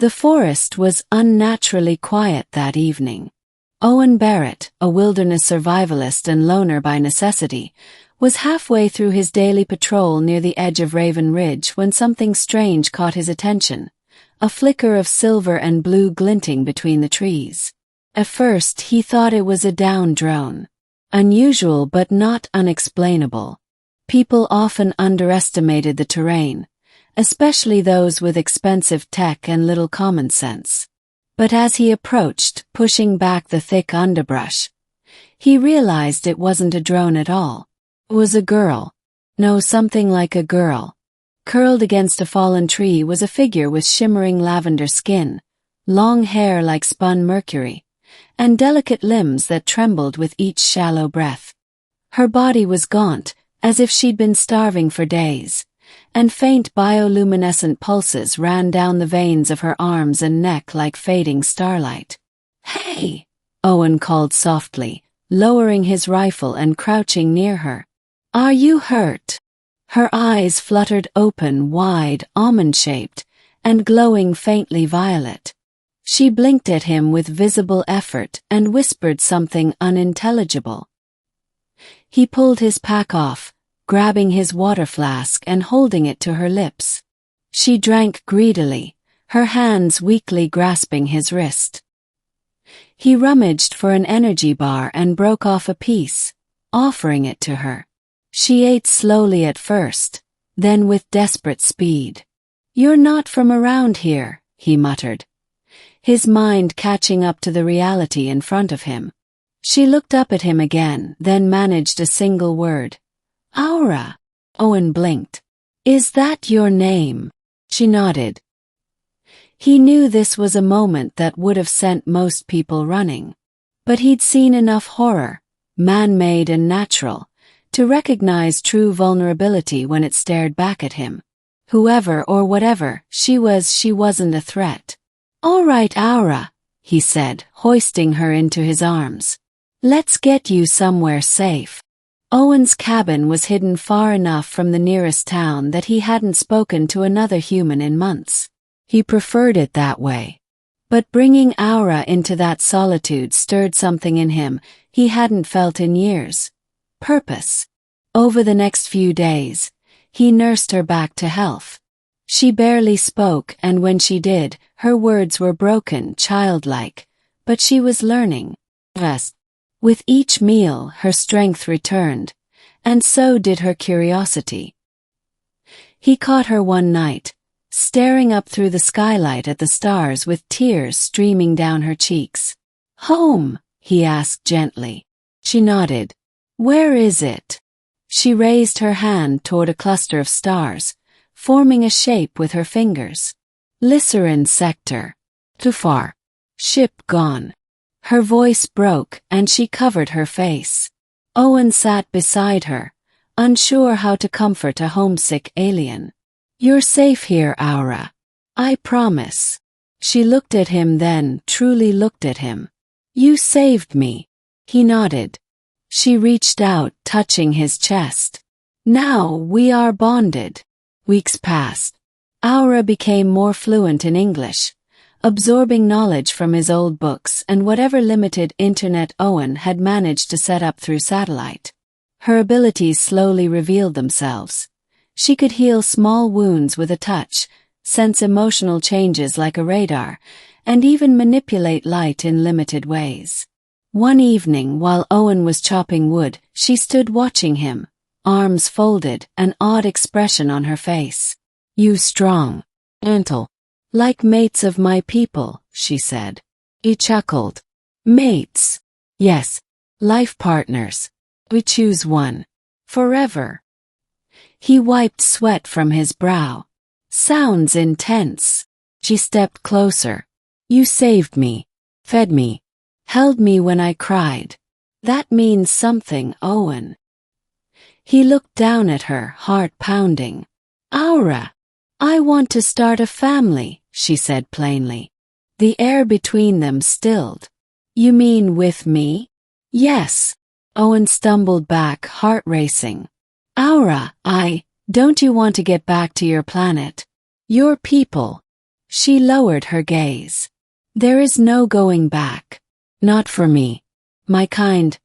The forest was unnaturally quiet that evening. Owen Barrett, a wilderness survivalist and loner by necessity, was halfway through his daily patrol near the edge of Raven Ridge when something strange caught his attention, a flicker of silver and blue glinting between the trees. At first he thought it was a down drone. Unusual but not unexplainable. People often underestimated the terrain, especially those with expensive tech and little common sense. But as he approached, pushing back the thick underbrush, he realized it wasn't a drone at all. It was a girl. No, something like a girl. Curled against a fallen tree was a figure with shimmering lavender skin, long hair like spun mercury, and delicate limbs that trembled with each shallow breath. Her body was gaunt, as if she'd been starving for days, and faint bioluminescent pulses ran down the veins of her arms and neck like fading starlight. "Hey!" Owen called softly, lowering his rifle and crouching near her. "Are you hurt?" Her eyes fluttered open, wide, almond-shaped, and glowing faintly violet. She blinked at him with visible effort and whispered something unintelligible. He pulled his pack off, grabbing his water flask and holding it to her lips. She drank greedily, her hands weakly grasping his wrist. He rummaged for an energy bar and broke off a piece, offering it to her. She ate slowly at first, then with desperate speed. "You're not from around here," he muttered, his mind catching up to the reality in front of him. She looked up at him again, then managed a single word. "Oura." Owen blinked. "Is that your name?" She nodded. He knew this was a moment that would have sent most people running. But he'd seen enough horror, man-made and natural, to recognize true vulnerability when it stared back at him. Whoever or whatever she wasn't a threat. "All right, Oura," he said, hoisting her into his arms. "Let's get you somewhere safe." Owen's cabin was hidden far enough from the nearest town that he hadn't spoken to another human in months. He preferred it that way. But bringing Oura into that solitude stirred something in him he hadn't felt in years. Purpose. Over the next few days, he nursed her back to health. She barely spoke, and when she did, her words were broken, childlike, but she was learning. Rest. With each meal, her strength returned, and so did her curiosity. He caught her one night, staring up through the skylight at the stars with tears streaming down her cheeks. "Home?" he asked gently. She nodded. "Where is it?" She raised her hand toward a cluster of stars, forming a shape with her fingers. "Lycerin sector. Too far. Ship gone." Her voice broke, and she covered her face. Owen sat beside her, unsure how to comfort a homesick alien. "You're safe here, Oura. I promise." She looked at him, then truly looked at him. "You saved me." He nodded. She reached out, touching his chest. "Now we are bonded." Weeks passed. Oura became more fluent in English, absorbing knowledge from his old books and whatever limited internet Owen had managed to set up through satellite. Her abilities slowly revealed themselves. She could heal small wounds with a touch, sense emotional changes like a radar, and even manipulate light in limited ways. One evening, while Owen was chopping wood, she stood watching him, arms folded, an odd expression on her face. "You strong, gentle, like mates of my people," she said. He chuckled. "Mates? Yes, life partners. We choose one. Forever." He wiped sweat from his brow. "Sounds intense." She stepped closer. "You saved me, fed me, held me when I cried. That means something, Owen." He looked down at her, heart pounding. "Oura, I want to start a family," she said plainly. The air between them stilled. "You mean with me?" "Yes." Owen stumbled back, heart racing. "Oura, don't you want to get back to your planet? Your people?" She lowered her gaze. There is no going back. Not for me. My kind.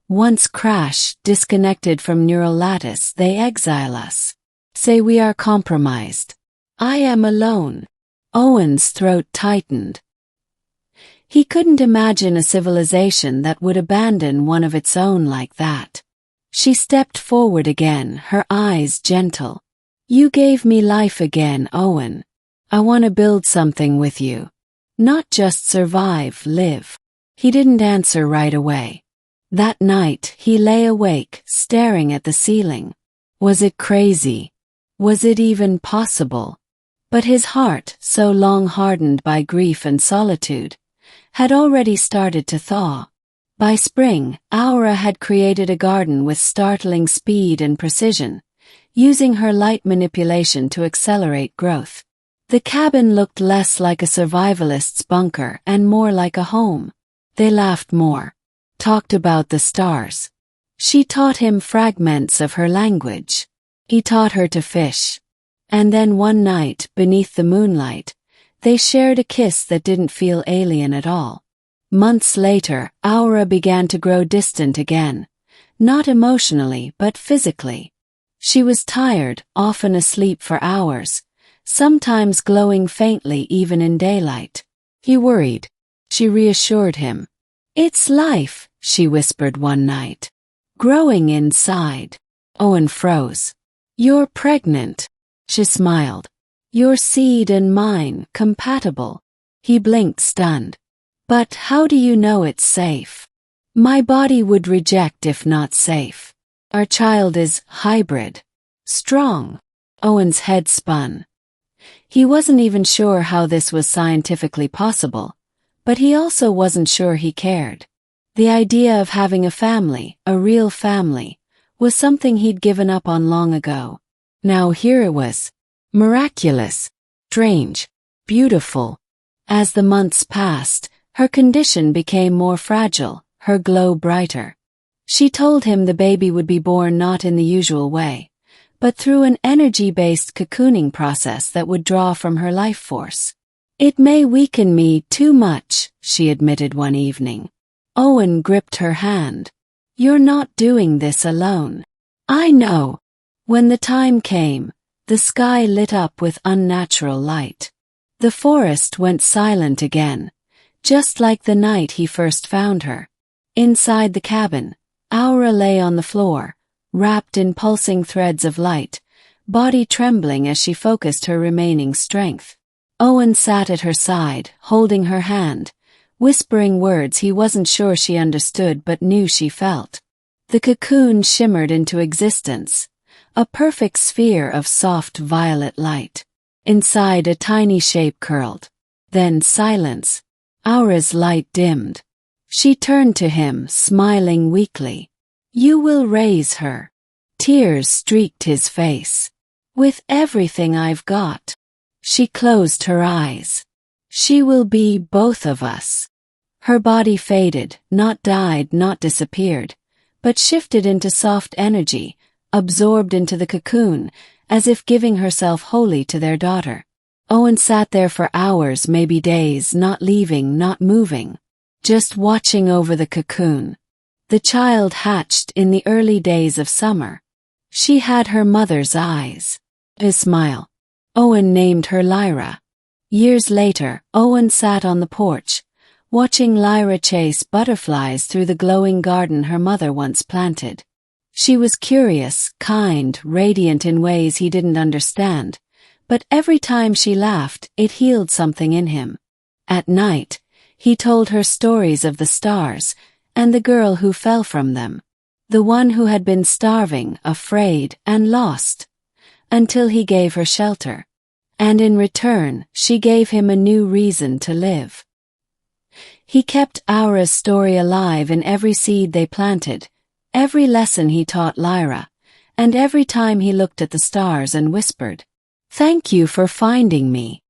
Once crash, disconnected from neural lattice, they exile us. Say we are compromised. I am alone. Owen's throat tightened. He couldn't imagine a civilization that would abandon one of its own like that. She stepped forward again, her eyes gentle. You gave me life again, Owen. I want to build something with you. Not just survive, live. He didn't answer right away. That night, he lay awake, staring at the ceiling. Was it crazy? Was it even possible? But his heart, so long hardened by grief and solitude, had already started to thaw. By spring, Oura had created a garden with startling speed and precision, using her light manipulation to accelerate growth. The cabin looked less like a survivalist's bunker and more like a home. They laughed more. Talked about the stars. She taught him fragments of her language. He taught her to fish. And then one night, beneath the moonlight, they shared a kiss that didn't feel alien at all. Months later, Oura began to grow distant again. Not emotionally, but physically. She was tired, often asleep for hours, sometimes glowing faintly even in daylight. He worried. She reassured him. It's life, she whispered one night. Growing inside. Owen froze. You're pregnant. She smiled. Your seed and mine, compatible. He blinked stunned. But how do you know it's safe? My body would reject if not safe. Our child is hybrid. Strong. Owen's head spun. He wasn't even sure how this was scientifically possible, but he also wasn't sure he cared. The idea of having a family, a real family, was something he'd given up on long ago. Now here it was. Miraculous. Strange. Beautiful. As the months passed, her condition became more fragile, her glow brighter. She told him the baby would be born not in the usual way, but through an energy-based cocooning process that would draw from her life force. It may weaken me too much, she admitted one evening. Owen gripped her hand. You're not doing this alone. I know. When the time came, the sky lit up with unnatural light. The forest went silent again, just like the night he first found her. Inside the cabin, Oura lay on the floor, wrapped in pulsing threads of light, body trembling as she focused her remaining strength. Owen sat at her side, holding her hand, whispering words he wasn't sure she understood but knew she felt. The cocoon shimmered into existence, a perfect sphere of soft violet light. Inside, a tiny shape curled. Then silence. Aura's light dimmed. She turned to him, smiling weakly. You will raise her. Tears streaked his face. With everything I've got. She closed her eyes. She will be both of us. Her body faded, not died, not disappeared, but shifted into soft energy, absorbed into the cocoon, as if giving herself wholly to their daughter. Owen sat there for hours, maybe days, not leaving, not moving, just watching over the cocoon. The child hatched in the early days of summer. She had her mother's eyes. A smile. Owen named her Lyra. Years later, Owen sat on the porch, watching Lyra chase butterflies through the glowing garden her mother once planted. She was curious, kind, radiant in ways he didn't understand, but every time she laughed, it healed something in him. At night, he told her stories of the stars and the girl who fell from them, the one who had been starving, afraid, and lost, until he gave her shelter. And in return, she gave him a new reason to live. He kept Aura's story alive in every seed they planted, every lesson he taught Lyra, and every time he looked at the stars and whispered, "Thank you for finding me."